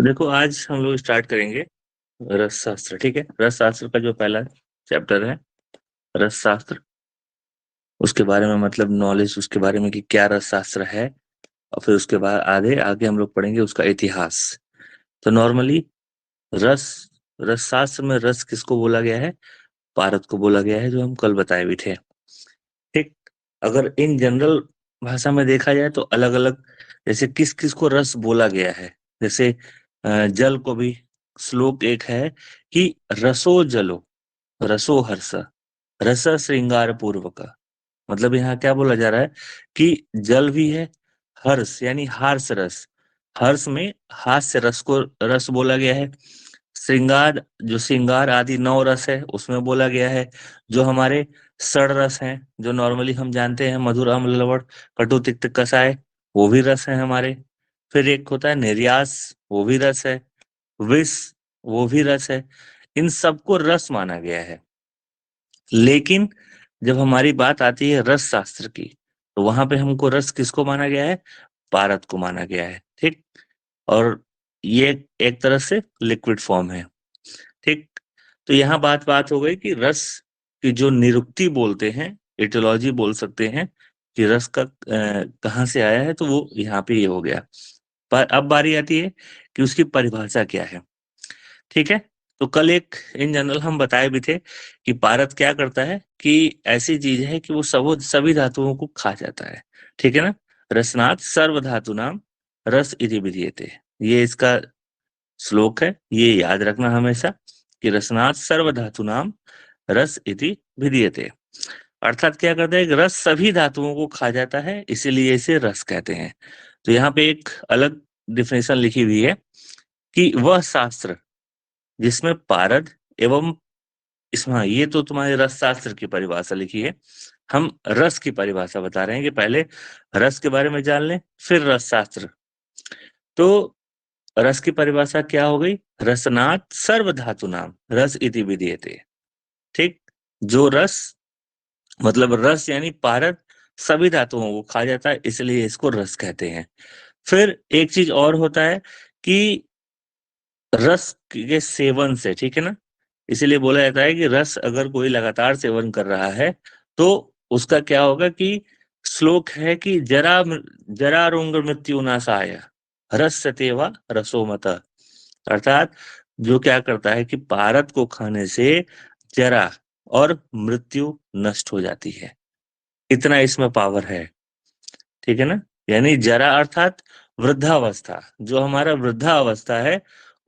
तो देखो आज हम लोग स्टार्ट करेंगे रस शास्त्र। ठीक है, रस शास्त्र का जो पहला चैप्टर है रस शास्त्र, उसके बारे में मतलब नॉलेज उसके बारे में कि क्या रस शास्त्र है। और फिर उसके बाद आगे आगे हम लोग पढ़ेंगे उसका इतिहास। तो नॉर्मली रस रस शास्त्र में रस किसको बोला गया है? पारद को बोला गया है, जो हम कल बताए भी थे। ठीक। अगर इन जनरल भाषा में देखा जाए तो अलग अलग, जैसे किस किस को रस बोला गया है। जैसे जल को भी श्लोक एक है कि रसो जलो रसो हर्ष रस श्रृंगार पूर्वक। मतलब यहाँ क्या बोला जा रहा है कि जल भी है, हर्ष यानी हास्य रस, हर्ष में हास्य रस को रस बोला गया है। श्रृंगार, जो श्रृंगार आदि नौ रस है उसमें बोला गया है। जो हमारे षड रस हैं, जो नॉर्मली हम जानते हैं, मधुर अम्ल लवण कटु तिक्त कसाय, वो भी रस है हमारे। फिर एक होता है निर्यास, वो भी रस है। विष, वो भी रस है। इन सबको रस माना गया है। लेकिन जब हमारी बात आती है रस शास्त्र की, तो वहां पे हमको रस किसको माना गया है? पारद को माना गया है। ठीक। और ये एक तरह से लिक्विड फॉर्म है। ठीक। तो यहाँ बात बात हो गई कि रस की जो निरुक्ति बोलते हैं, एटियोलॉजी बोल सकते हैं कि रस का कहाँ से आया है, तो वो यहाँ पे ये हो गया। पर अब बारी आती है कि उसकी परिभाषा क्या है। ठीक है। तो कल एक इन जनरल हम बताए भी थे कि पारद क्या करता है कि ऐसी चीज है कि वो सब सभी धातुओं को खा जाता है। ठीक है ना। रसनाथ सर्व धातु नाम रस इति विधीयते, ये इसका श्लोक है, ये याद रखना हमेशा कि रसनाथ सर्व धातु नाम रस इति विधीयते। अर्थात क्या करता है कि रस सभी धातुओं को खा जाता है, इसीलिए इसे रस कहते हैं। तो यहाँ पे एक अलग डिफिनेशन लिखी हुई है कि वह शास्त्र जिसमें पारद एवं इसमें, हाँ, ये तो तुम्हारे रस शास्त्र की परिभाषा लिखी है। हम रस की परिभाषा बता रहे हैं कि पहले रस के बारे में जान लें, फिर रस शास्त्र। तो रस की परिभाषा क्या हो गई? रसनात् सर्व धातु नाम रस इति विधीयते। ठीक। जो रस, मतलब रस यानी पारद सभी धातुओं को खा जाता है, इसलिए इसको रस कहते हैं। फिर एक चीज और होता है कि रस के सेवन से, ठीक है ना, इसीलिए बोला जाता है कि रस अगर कोई लगातार सेवन कर रहा है तो उसका क्या होगा कि श्लोक है कि जरा रोग मृत्यु नाशाय रसते वा रसो मत। अर्थात जो क्या करता है कि पारद को खाने से जरा और मृत्यु नष्ट हो जाती है। इतना इसमें पावर है। ठीक है ना। यानी जरा अर्थात वृद्धावस्था, जो हमारा वृद्धावस्था है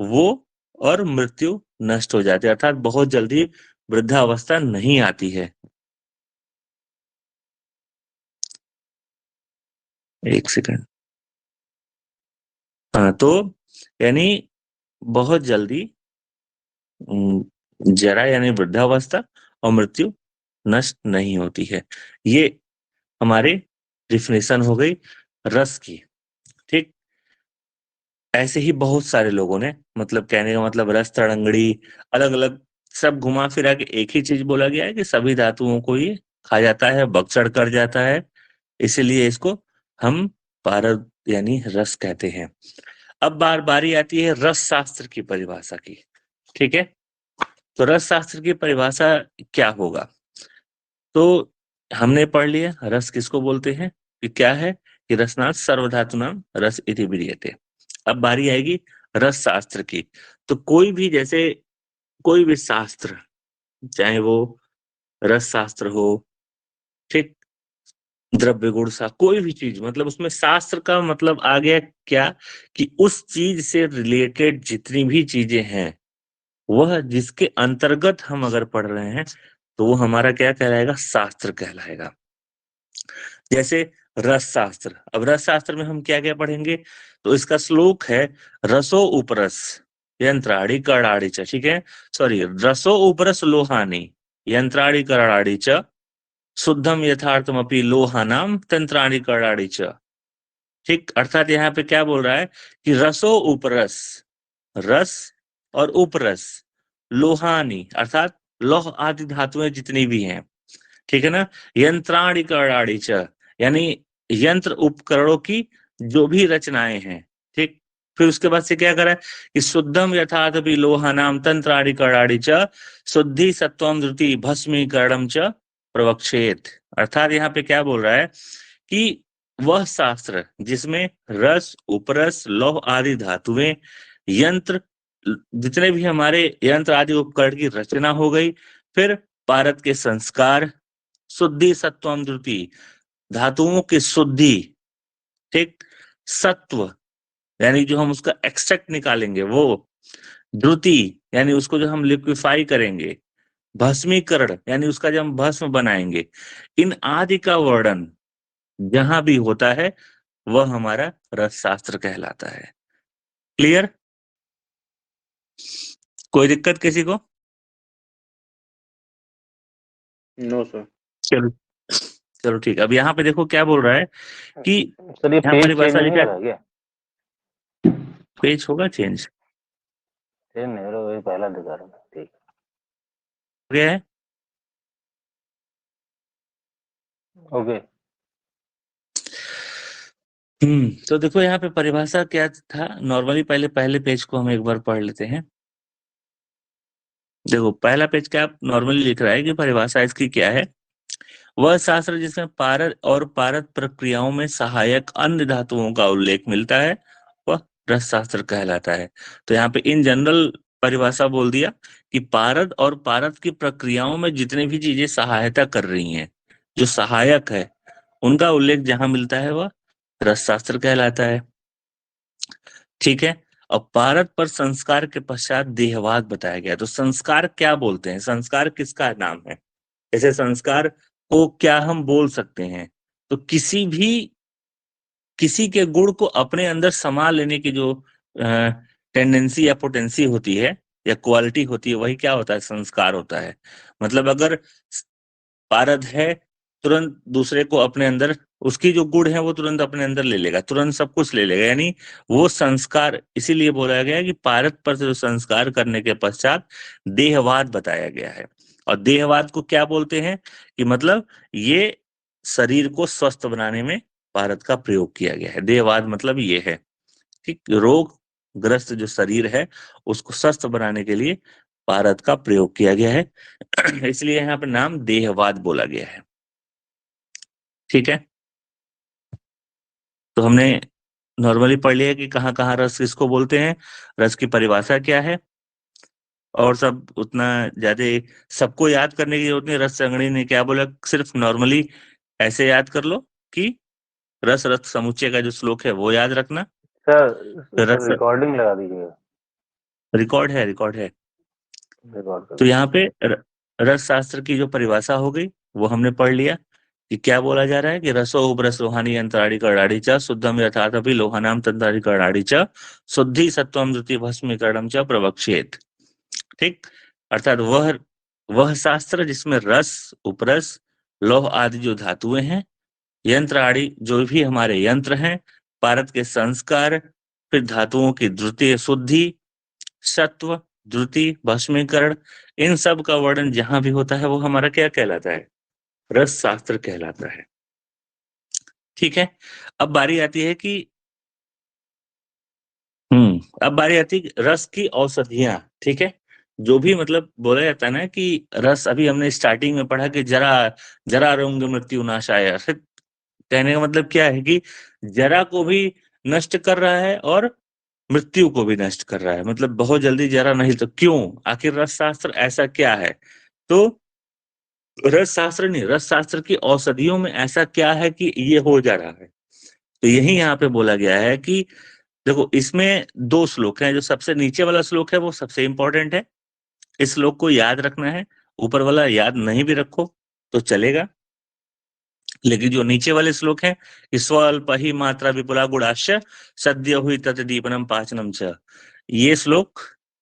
वो, और मृत्यु नष्ट हो जाती है, अर्थात बहुत जल्दी वृद्धावस्था नहीं आती है। एक सेकंड। हाँ, तो यानी बहुत जल्दी जरा यानी वृद्धावस्था और मृत्यु नष्ट नहीं होती है। ये हमारे डिफिनेशन हो गई रस की। ठीक। ऐसे ही बहुत सारे लोगों ने, मतलब कहने का मतलब रस तरंगड़ी, अलग अलग, सब घुमा फिरा के एक ही चीज बोला गया है कि सभी धातुओं को ये खा जाता है, बक्सड़ कर जाता है, इसीलिए इसको हम पारद यानी रस कहते हैं। अब बारी आती है रस शास्त्र की परिभाषा की। ठीक है। तो रस शास्त्र की परिभाषा क्या होगा? तो हमने पढ़ लिया रस किसको बोलते हैं, कि क्या है कि रसनाथ सर्वधातुनाम रस इति विधीयते। अब बारी आएगी रस शास्त्र की। तो कोई भी, जैसे कोई भी शास्त्र, चाहे वो रस शास्त्र हो, ठीक, द्रव्य गुण सा कोई भी चीज, मतलब उसमें शास्त्र का मतलब आ गया क्या, कि उस चीज से रिलेटेड जितनी भी चीजें हैं, वह जिसके अंतर्गत हम अगर पढ़ रहे हैं तो वो हमारा क्या कहलाएगा? शास्त्र कहलाएगा। जैसे रस शास्त्र, अब रस शास्त्र में हम क्या क्या पढ़ेंगे? तो इसका श्लोक है रसो उपरस यंत्राणि करणाड़ि च। ठीक है, सॉरी, रसो उपरस लोहानी यंत्राणि करणाड़ि च शुद्धम यथार्थमपि लोहानाम तंत्राणि करणाड़ि च। ठीक। अर्थात यहाँ पे क्या बोल रहा है कि रसो उपरस, रस और उपरस, लोहानी अर्थात लौह आदि धातुएं जितनी भी हैं, ठीक है ना, यंत्राणि करणाड़ि च, यानी यंत्र उपकरणों की जो भी रचनाएं हैं, ठीक, फिर उसके बाद से क्या करा कि शुद्धम यथातपि लोहानाम तंत्राणि कर्णाणि च शुद्धि सत्वम धृति भस्मीकरणम च प्रवक्षेत। अर्थात यहाँ पे क्या बोल रहा है कि वह शास्त्र जिसमें रस, उपरस, लौह आदि धातुएं, यंत्र, जितने भी हमारे यंत्र आदि उपकरण की रचना हो गई, फिर पारद के संस्कार, शुद्धि सत्वम धृति, धातुओं की शुद्धि, ठीक, सत्व यानी जो हम उसका एक्सट्रैक्ट निकालेंगे वो, द्रुति यानी उसको जो हम लिक्विफाई करेंगे, भस्मीकरण यानी उसका जब हम भस्म बनाएंगे, इन आदि का वर्णन जहां भी होता है वह हमारा रस शास्त्र कहलाता है। क्लियर? कोई दिक्कत किसी को? No sir. चलो चलो ठीक। अब यहाँ पे देखो क्या बोल रहा है कि सर ये यहाँ पेज चेंज परिभाषा नहीं लिखा हो रहा क्या? पेज होगा चेंज चेंज नहीं हो रहा, वही पहला दिखा रहा था। ठीक हो गया है। ओके। तो देखो यहाँ पे परिभाषा क्या था, नॉर्मली पहले पहले पेज को हम एक बार पढ़ लेते हैं। देखो पहला पेज क्या नॉर्मली लिख रहा है कि परिभाषा इसकी क्या है, वह शास्त्र जिसमें पारद और पारद प्रक्रियाओं में सहायक अन्य धातुओं का उल्लेख मिलता है वह रस शास्त्र कहलाता है। तो यहाँ पे इन जनरल परिभाषा बोल दिया कि पारद और पारद की प्रक्रियाओं में जितनी भी चीजें सहायता कर रही हैं, जो सहायक है, उनका उल्लेख जहां मिलता है वह रस शास्त्र कहलाता है। ठीक है। और पारद पर संस्कार के पश्चात देहवाद बताया गया। तो संस्कार क्या बोलते हैं, संस्कार किसका नाम है? ऐसे संस्कार को क्या हम बोल सकते हैं? तो किसी के गुण को अपने अंदर समा लेने की जो टेंडेंसी या पोटेंसी होती है या क्वालिटी होती है, वही क्या होता है, संस्कार होता है। मतलब अगर पारद है, तुरंत दूसरे को अपने अंदर, उसकी जो गुण है वो तुरंत अपने अंदर ले लेगा, तुरंत सब कुछ ले लेगा, यानी वो संस्कार। इसीलिए बोला गया है कि पारद पर जो संस्कार करने के पश्चात देहवाद बताया गया है। और देहवाद को क्या बोलते हैं कि मतलब ये शरीर को स्वस्थ बनाने में पारद का प्रयोग किया गया है। देहवाद मतलब ये है कि रोग ग्रस्त जो शरीर है उसको स्वस्थ बनाने के लिए पारद का प्रयोग किया गया है। इसलिए यहाँ पर नाम देहवाद बोला गया है। ठीक है। तो हमने नॉर्मली पढ़ लिया कि कहाँ कहाँ रस किसको बोलते हैं, रस की परिभाषा क्या है, और सब उतना ज्यादा सबको याद करने की जरूरत नहीं। रस संगणी ने क्या बोला, सिर्फ नॉर्मली ऐसे याद कर लो कि रस रस समुच्चय का जो श्लोक है वो याद रखना। सर रस रिकॉर्डिंग लगा दीजिएगा। रिकॉर्ड है रिकॉर्ड कर तो दीजिए। यहाँ पे रस शास्त्र की जो परिभाषा हो गई वो हमने पढ़ लिया कि क्या बोला जा रहा है कि रसो उपरस लोहानी अंतराड़ी कर्णाड़ी च शुद्धम यथातपि लोहानाम तंत्राड़ी कर्णाड़ी च शुद्धि सत्वम द्रुति भस्मीकरणम च प्रवक्षेत। ठीक। अर्थात वह शास्त्र जिसमें रस, उपरस, लौह आदि जो धातुएं हैं, यंत्र आदि जो भी हमारे यंत्र हैं, पारद के संस्कार, फिर धातुओं की द्रुतीय शुद्धि, सत्व, द्रुति, भस्मीकरण, इन सब का वर्णन जहां भी होता है वो हमारा क्या कहलाता है, रस शास्त्र कहलाता है। ठीक है। अब बारी आती है कि अब बारी आती है रस की औषधियां। ठीक है। जो भी मतलब बोला जाता है ना कि रस, अभी हमने स्टार्टिंग में पढ़ा कि जरा जरा रोग मृत्यु नाशाय। कहने का मतलब क्या है कि जरा को भी नष्ट कर रहा है और मृत्यु को भी नष्ट कर रहा है। मतलब बहुत जल्दी जरा नहीं तो क्यों, आखिर रस शास्त्र ऐसा क्या है? तो रस शास्त्र नहीं, रस शास्त्र की औषधियों में ऐसा क्या है कि ये हो जा रहा है। तो यही यहाँ पे बोला गया है कि देखो इसमें दो श्लोक हैं। जो सबसे नीचे वाला श्लोक है वो सबसे इंपॉर्टेंट है, इस श्लोक को याद रखना है। ऊपर वाला याद नहीं भी रखो तो चलेगा, लेकिन जो नीचे वाले श्लोक हैं, स्वल्प ही मात्रा विपुला गुणाश्य सद्य हुई तत्दीपनम पाचनम च, ये श्लोक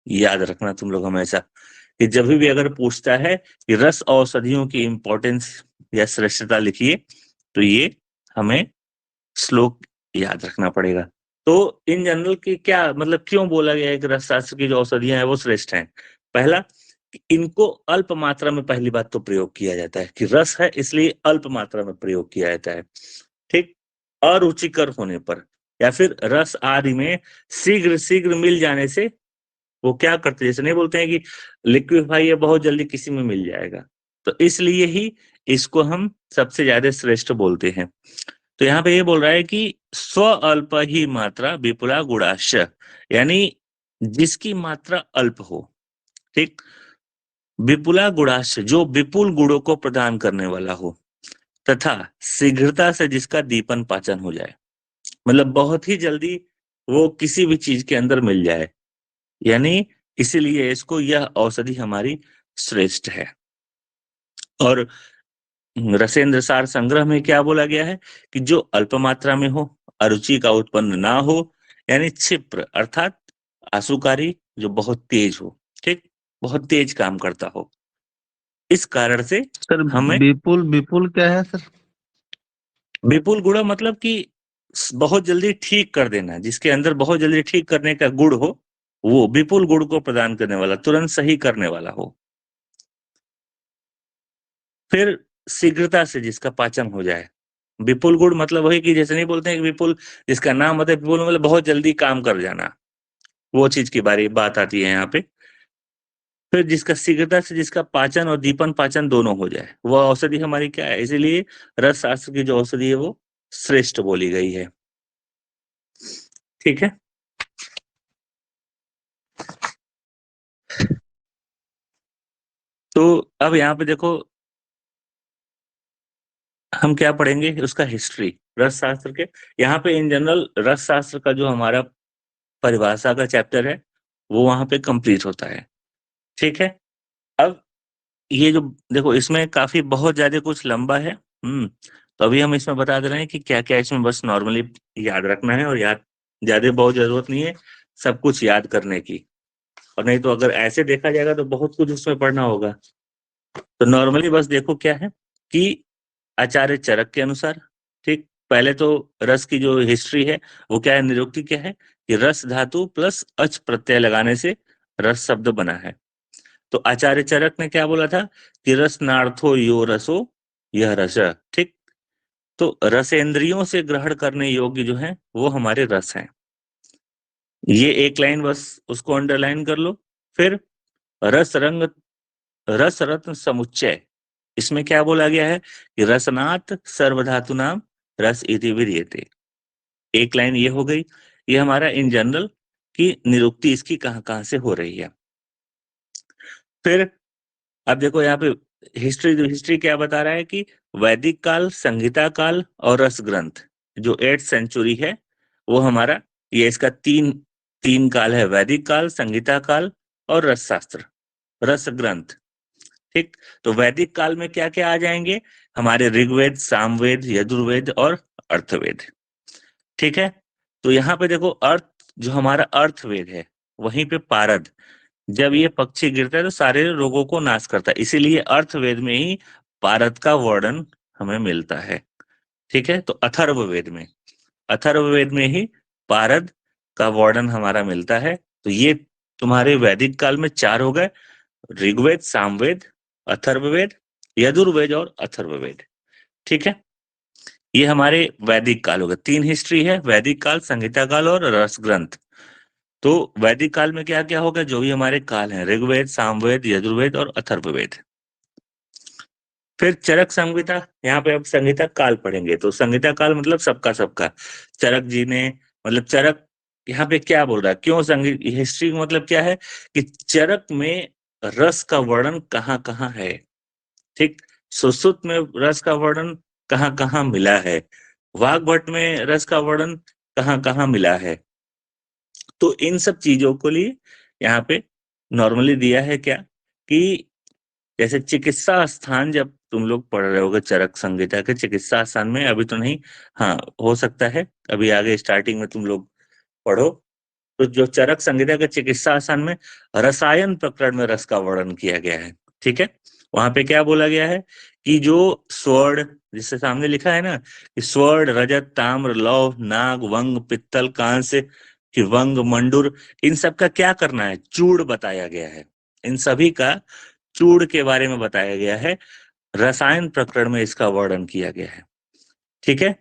याद रखना तुम लोग हमेशा, कि जब भी अगर पूछता है कि रस औषधियों की इंपॉर्टेंस या श्रेष्ठता लिखिए, तो ये हमें श्लोक याद रखना पड़ेगा। तो इन जनरल की क्या मतलब, क्यों बोला गया है कि रस शास्त्र की जो औषधियां हैं वो श्रेष्ठ हैं? पहला कि इनको अल्प मात्रा में, पहली बात तो प्रयोग किया जाता है कि रस है इसलिए अल्प मात्रा में प्रयोग किया जाता है। ठीक। अरुचिकर होने पर, या फिर रस आदि में शीघ्र शीघ्र मिल जाने से वो क्या करते हैं, जैसे नहीं बोलते हैं कि लिक्विफाई है बहुत जल्दी किसी में मिल जाएगा, तो इसलिए ही इसको हम सबसे ज्यादा श्रेष्ठ बोलते हैं। तो यहाँ पे ये बोल रहा है कि स्व अल्प ही मात्रा विपुला गुणाश्च, यानी जिसकी मात्रा अल्प हो, ठीक, विपुला गुणाश्च जो विपुल गुणों को प्रदान करने वाला हो, तथा शीघ्रता से जिसका दीपन पाचन हो जाए, मतलब बहुत ही जल्दी वो किसी भी चीज के अंदर मिल जाए, यानी इसीलिए इसको यह औषधि हमारी श्रेष्ठ है। और रसेंद्र सार संग्रह में क्या बोला गया है कि जो अल्प मात्रा में हो, अरुचि का उत्पन्न ना हो, यानी क्षिप्र अर्थात आशुकारी, जो बहुत तेज हो, ठीक, बहुत तेज काम करता हो, इस कारण से सर हमें विपुल विपुल क्या है सर? विपुल गुण मतलब कि बहुत जल्दी ठीक कर देना, जिसके अंदर बहुत जल्दी ठीक करने का गुण हो, वो विपुल गुण को प्रदान करने वाला, तुरंत सही करने वाला हो। फिर शीघ्रता से जिसका पाचन हो जाए, विपुल गुण मतलब वही कि जैसे नहीं बोलते हैं कि विपुल, जिसका नाम होता है विपुल मतलब बहुत जल्दी काम कर जाना, वो चीज की बात आती है यहाँ पे। फिर जिसका शीघ्रता से जिसका पाचन और दीपन पाचन दोनों हो जाए, वो औषधि हमारी क्या है, इसीलिए रस शास्त्र की जो औषधि है वो श्रेष्ठ बोली गई है। ठीक है, तो अब यहाँ पे देखो हम क्या पढ़ेंगे, उसका हिस्ट्री रस शास्त्र के। यहाँ पे इन जनरल रस शास्त्र का जो हमारा परिभाषा का चैप्टर है वो वहां पे कंप्लीट होता है। ठीक है, अब ये जो देखो इसमें काफी बहुत ज्यादा कुछ लंबा है, तो अभी हम इसमें बता दे रहे हैं कि क्या क्या इसमें बस नॉर्मली याद रखना है, और याद ज्यादा बहुत जरूरत नहीं है सब कुछ याद करने की, और नहीं तो अगर ऐसे देखा जाएगा तो बहुत कुछ उसमें पढ़ना होगा। तो नॉर्मली बस देखो क्या है कि आचार्य चरक के अनुसार, ठीक, पहले तो रस की जो हिस्ट्री है वो क्या है, निरुक्ति क्या है कि रस धातु प्लस अच प्रत्यय लगाने से रस शब्द बना है। तो आचार्य चरक ने क्या बोला था कि रसनार्थो यो रसो यह रस, ठीक, तो रसेंद्रियों से ग्रहण करने योग्य जो है वो हमारे रस हैं। ये एक लाइन बस उसको अंडरलाइन कर लो। फिर रस रंग रस रत्न समुच्चय, इसमें क्या बोला गया है कि रसनाथ सर्वधातु नाम रस इति विधीयते, एक लाइन ये हो गई। ये हमारा इन जनरल की निरुक्ति इसकी कहाँ कहाँ से हो रही है। फिर अब देखो यहाँ पे हिस्ट्री हिस्ट्री क्या बता रहा है कि वैदिक काल, संहिता काल और रस ग्रंथ जो 8th सेंचुरी है वो हमारा, ये इसका तीन तीन काल है, वैदिक काल, संहिता काल और रस शास्त्र, रस ग्रंथ। ठीक, तो वैदिक काल में क्या क्या आ जाएंगे, हमारे ऋग्वेद, सामवेद, यजुर्वेद और अर्थवेद। ठीक है, तो यहाँ पे देखो अर्थ, जो हमारा अर्थवेद है वहीं पे पारद, जब ये पक्षी गिरता है तो सारे रोगों को नाश करता है, इसीलिए अर्थवेद में ही पारद का वर्णन हमें मिलता है। ठीक है, तो अथर्ववेद में, अथर्ववेद में ही पारद का वर्णन हमारा मिलता है। तो ये तुम्हारे वैदिक काल में 4 हो गए, ऋग्वेद, सामवेद, अथर्ववेद, यजुर्वेद और अथर्ववेद। ठीक है, ये हमारे वैदिक काल हो गए, 3 हिस्ट्री है, वैदिक काल, संहिता काल और रस ग्रंथ। तो वैदिक काल में क्या क्या होगा, जो भी हमारे काल हैं, ऋग्वेद, सामवेद, यजुर्वेद और अथर्ववेद। फिर चरक संहिता, यहाँ पे अब संहिता काल पढ़ेंगे, तो संहिता काल मतलब सबका सबका, चरक जी ने, मतलब चरक यहाँ पे क्या बोल रहा है, क्यों संगीत हिस्ट्री मतलब क्या है कि चरक में रस का वर्णन कहाँ कहाँ है। ठीक, सुश्रुत में रस का वर्णन कहाँ कहाँ मिला है, वाग्भट में रस का वर्णन कहाँ कहाँ मिला है। तो इन सब चीजों को लिए यहाँ पे नॉर्मली दिया है क्या कि जैसे चिकित्सा स्थान, जब तुम लोग पढ़ रहे होगे चरक संहिता के चिकित्सा स्थान में, अभी तो नहीं, हाँ हो सकता है अभी आगे स्टार्टिंग में तुम लोग पढ़ो, तो जो चरक संहिता के चिकित्सा स्थान में रसायन प्रकरण में रस का वर्णन किया गया है। ठीक है, वहां पे क्या बोला गया है कि जो स्वर्ण, जिससे सामने लिखा है ना कि स्वर्ण, रजत, ताम्र, लौह, नाग, वंग, पित्तल, कांस्य, कि वंग, मंडूर, इन सब का क्या करना है, चूड़ बताया गया है। इन सभी का चूड़ के बारे में बताया गया है, रसायन प्रकरण में इसका वर्णन किया गया है। ठीक है,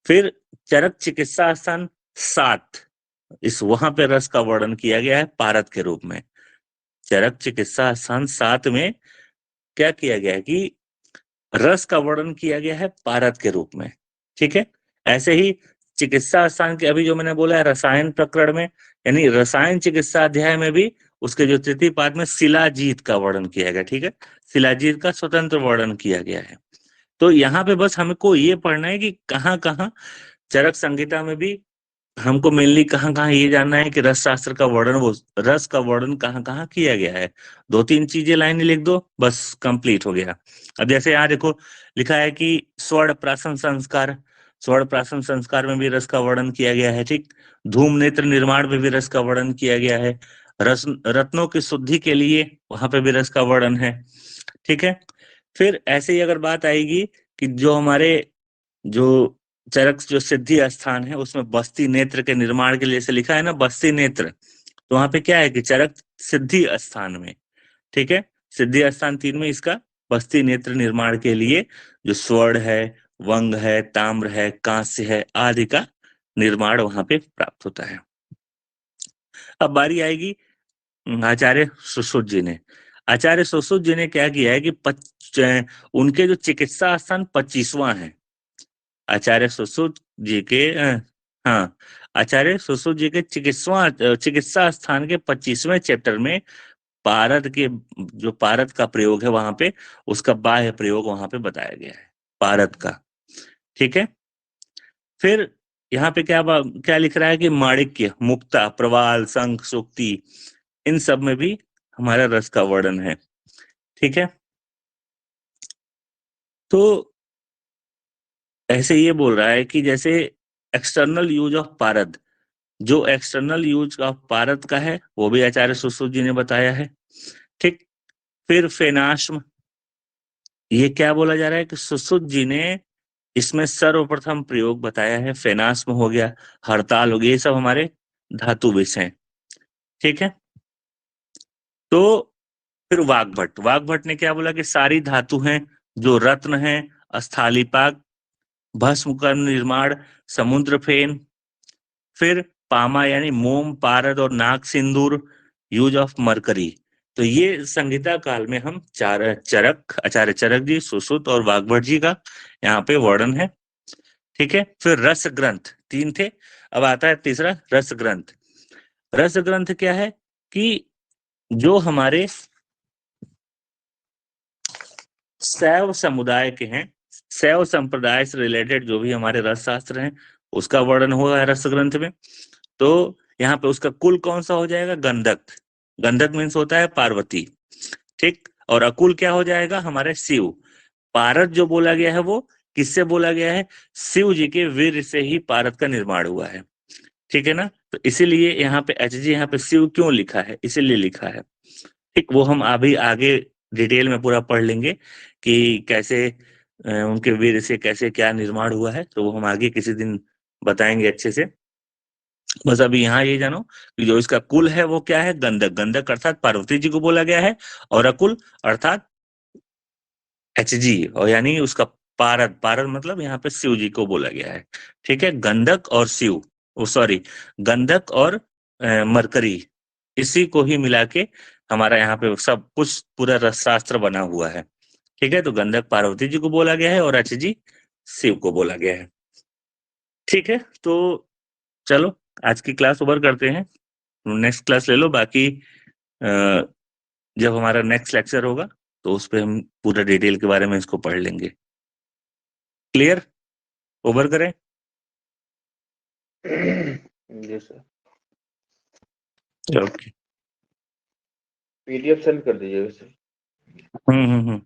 फिर चरक चिकित्सा स्थान 7 इस वहां पे रस का वर्णन किया गया है पारद के रूप में। चरक चिकित्सा स्थान 7 में क्या किया गया है कि रस का वर्णन किया गया है पारद के रूप में। ठीक है, ऐसे ही चिकित्सा स्थान के अभी जो मैंने बोला है रसायन प्रकरण में, यानी रसायन चिकित्सा अध्याय में भी उसके जो तृतीय पाद में शिलाजीत का वर्णन किया गया। ठीक है, शिलाजीत का स्वतंत्र वर्णन किया गया है। तो यहाँ पे बस हमको ये पढ़ना है कि कहाँ कहाँ चरक संहिता में भी हमको मेनली कहाँ कहाँ ये जानना है कि रस शास्त्र का वर्णन, वो रस का वर्णन कहाँ कहाँ किया गया है। 2-3 चीजें लाइन लिख दो, बस कंप्लीट हो गया। अब जैसे यहाँ देखो लिखा है कि स्वर्ण प्राशन संस्कार, स्वर्ण प्राशन संस्कार में भी रस का वर्णन किया गया है। ठीक, धूम नेत्र निर्माण में भी रस का वर्णन किया गया है। रस रत्नों की शुद्धि के लिए वहां पे भी रस का वर्णन है। ठीक है, फिर ऐसे ही अगर बात आएगी कि जो हमारे जो चरक जो सिद्धि स्थान है उसमें बस्ती नेत्र के निर्माण के लिए से लिखा है ना बस्ती नेत्र, तो वहां पे क्या है कि चरक सिद्धि स्थान में, ठीक है, सिद्धि स्थान 3 में इसका बस्ती नेत्र निर्माण के लिए जो स्वर्ण है, वंग है, ताम्र है, कांस्य है आदि का निर्माण वहां पे प्राप्त होता है। अब बारी आएगी आचार्य सुश्रुत जी ने। आचार्य सुश्रुत जी ने क्या किया है कि उनके जो चिकित्सा स्थान 25वां है। आचार्य सुश्रुत जी के हाँ, आचार्य सुश्रुत जी के चिकित्सा स्थान के 25वें चैप्टर में पारद के जो पारद का प्रयोग है वहां पे उसका बाह्य प्रयोग वहां पे बताया गया है पारद का। ठीक है, फिर यहाँ पे क्या लिख रहा है कि माणिक्य, मुक्ता, प्रवाल, शंख, सूक्ति इन सब में भी हमारा रस का वर्णन है। ठीक है, तो ऐसे ये बोल रहा है कि जैसे एक्सटर्नल यूज ऑफ पारद, जो एक्सटर्नल यूज ऑफ पारद का है वो भी आचार्य सुश्रुत जी ने बताया है। ठीक, फिर फेनाश्म, ये क्या बोला जा रहा है कि सुश्रुत जी ने इसमें सर्वप्रथम प्रयोग बताया है। फेनाश्म हो गया, हड़ताल हो गया, ये सब हमारे धातु विष हैं। ठीक है, तो फिर वाग्भट ने क्या बोला कि सारी धातु हैं जो रत्न हैं, स्थलीपाक, भस्म का निर्माण, समुद्र फेन, फिर पामा यानी मोम, पारद और नाग सिंदूर, यूज ऑफ मरकरी। तो ये संगीता काल में हम चरक, आचार्य चरक जी, सुश्रुत और वाग्भट जी का यहाँ पे वर्णन है। ठीक है, फिर रस ग्रंथ 3 थे, अब आता है तीसरा रस ग्रंथ। रस ग्रंथ क्या है कि जो हमारे शैव समुदाय के हैं, शैव संप्रदाय से रिलेटेड जो भी हमारे रस शास्त्र हैं उसका वर्णन हुआ है रस ग्रंथ में। तो यहाँ पे उसका कुल कौन सा हो जाएगा, गंधक। गंधक मीन्स होता है पार्वती। ठीक, और अकुल क्या हो जाएगा, हमारे शिव। पारद जो बोला गया है वो किससे बोला गया है, शिव जी के वीर से ही पारद का निर्माण हुआ है। ठीक है ना, तो इसीलिए यहाँ पे एच जी यहाँ पे शिव क्यों लिखा है, इसीलिए लिखा है। ठीक, वो हम अभी आगे डिटेल में पूरा पढ़ लेंगे कि कैसे उनके वीर से कैसे क्या निर्माण हुआ है, तो वो हम आगे किसी दिन बताएंगे अच्छे से। बस अभी यहाँ ये जानो कि जो इसका कुल है वो क्या है, गंधक। गंधक अर्थात पार्वती जी को बोला गया है, और अकुल अर्थात एच जी, और यानी उसका पारद, पारद मतलब यहाँ पे शिव जी को बोला गया है। ठीक है, गंधक और शिव, ओ सॉरी, गंधक और मरकरी, इसी को ही मिला के हमारा यहाँ पे सब कुछ पूरा रसशास्त्र बना हुआ है। ठीक है, तो गंधक पार्वती जी को बोला गया है और एच जी शिव को बोला गया है। ठीक है, तो चलो आज की क्लास ओवर करते हैं, नेक्स्ट क्लास ले लो। बाकी जब हमारा नेक्स्ट लेक्चर होगा तो उस पर हम पूरा डिटेल के बारे में इसको पढ़ लेंगे। क्लियर, ओवर करें। जी सर, ओके, पीडीएफ सेंड कर दीजिएगा सर। हम्म।